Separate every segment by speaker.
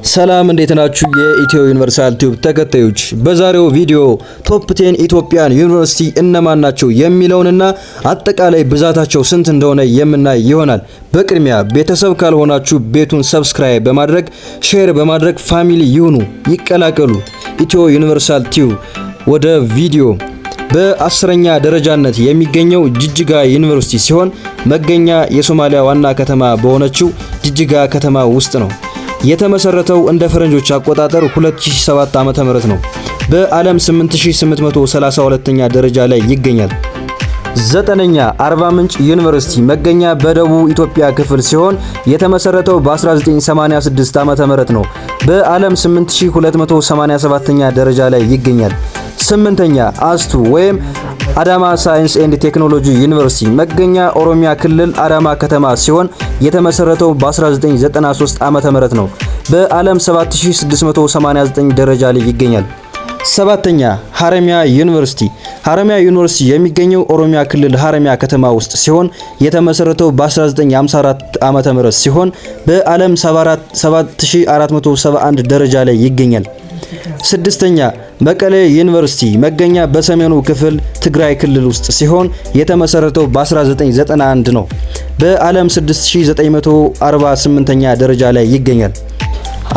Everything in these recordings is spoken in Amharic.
Speaker 1: ሰላም እንዴት ናችሁ? የኢትዮ ዩኒቨርሳል ቲዩብ ተከታዮች በዛሬው ቪዲዮ ቶፕ 10 ኢትዮጵያን ዩኒቨርሲቲ እነማን ናቸው የሚለውንና አጠቃላይ ብዛታቸው ስንት እንደሆነ የምናይ ይሆናል። በቅድሚያ ቤተሰብ ካልሆናችሁ ቤቱን ሰብስክራይብ በማድረግ ሼር በማድረግ ፋሚሊ ይሁኑ፣ ይቀላቀሉ። ኢትዮ ዩኒቨርሳል ቲዩብ ወደ ቪዲዮ በ10ኛ ደረጃነት የሚገኘው ጅጅጋ ዩኒቨርሲቲ ሲሆን መገኛ የሶማሊያ ዋና ከተማ በሆነችው ጅጅጋ ከተማ ውስጥ ነው። የተመሰረተው እንደ ፈረንጆች አቆጣጠር 2007 ዓ.ም ነው። በዓለም 8832ኛ ደረጃ ላይ ይገኛል። 9ኛ አርባ ምንጭ ዩኒቨርሲቲ መገኛ በደቡብ ኢትዮጵያ ክፍል ሲሆን የተመሰረተው በ1986 ዓ.ም ነው። በዓለም 8287ኛ ደረጃ ላይ ይገኛል። 8ኛ አስቱ ወይም አዳማ ሳይንስ ኤንድ ቴክኖሎጂ ዩኒቨርሲቲ መገኛ ኦሮሚያ ክልል አዳማ ከተማ ሲሆን የተመሰረተው በ1993 ዓመተ ምህረት ነው። በዓለም 7689 ደረጃ ላይ ይገኛል። 7ኛ ሀረሚያ ዩኒቨርሲቲ የሚገኘው ኦሮሚያ ክልል ሀረሚያ ከተማ ውስጥ ሲሆን የተመሰረተው በ1954 ዓመተ ምህረት ሲሆን በዓለም 7471 ደረጃ ላይ ይገኛል። 6ኛ መቀሌ ዩኒቨርሲቲ መገኛ በሰሜኑ ክፍል ትግራይ ክልል ውስጥ ሲሆን የተመሰረተው በ1991 ነው። በዓለም 6948ኛ ደረጃ ላይ ይገኛል።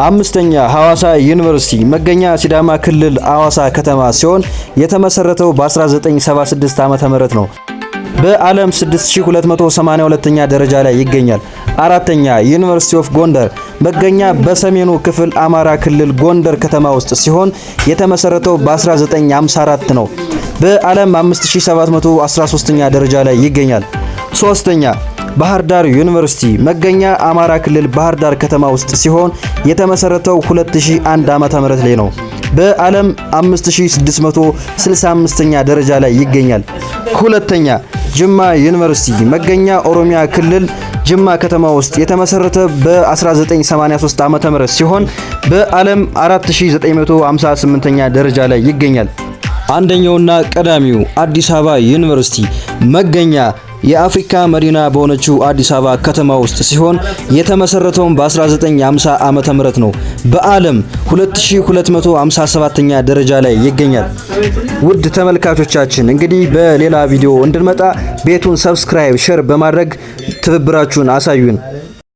Speaker 1: 5ኛ ሐዋሳ ዩኒቨርሲቲ መገኛ ሲዳማ ክልል ሐዋሳ ከተማ ሲሆን የተመሰረተው በ1976 ዓመተ ምህረት ነው። በዓለም 6282ኛ ደረጃ ላይ ይገኛል። 4ኛ ዩኒቨርሲቲ ኦፍ ጎንደር መገኛ በሰሜኑ ክፍል አማራ ክልል ጎንደር ከተማ ውስጥ ሲሆን የተመሰረተው በ1954 ነው። በዓለም 5713ኛ ደረጃ ላይ ይገኛል። 3ኛ ባህር ዳር ዩኒቨርሲቲ መገኛ አማራ ክልል ባህር ዳር ከተማ ውስጥ ሲሆን የተመሰረተው 2001 ዓመተ ምህረት ላይ ነው። በዓለም 5665ኛ ደረጃ ላይ ይገኛል። 2ኛ ጅማ ዩኒቨርሲቲ መገኛ ኦሮሚያ ክልል ጅማ ከተማ ውስጥ የተመሰረተ በ1983 ዓመተ ምህረት ሲሆን በዓለም 4958ኛ ደረጃ ላይ ይገኛል። አንደኛውና ቀዳሚው አዲስ አበባ ዩኒቨርሲቲ መገኛ የአፍሪካ መዲና በሆነችው አዲስ አበባ ከተማ ውስጥ ሲሆን የተመሰረተው በ1950 ዓመተ ምህረት ነው። በዓለም 2257ኛ ደረጃ ላይ ይገኛል። ውድ ተመልካቾቻችን እንግዲህ በሌላ ቪዲዮ እንድንመጣ ቤቱን ሰብስክራይብ፣ ሼር በማድረግ ትብብራችሁን አሳዩን።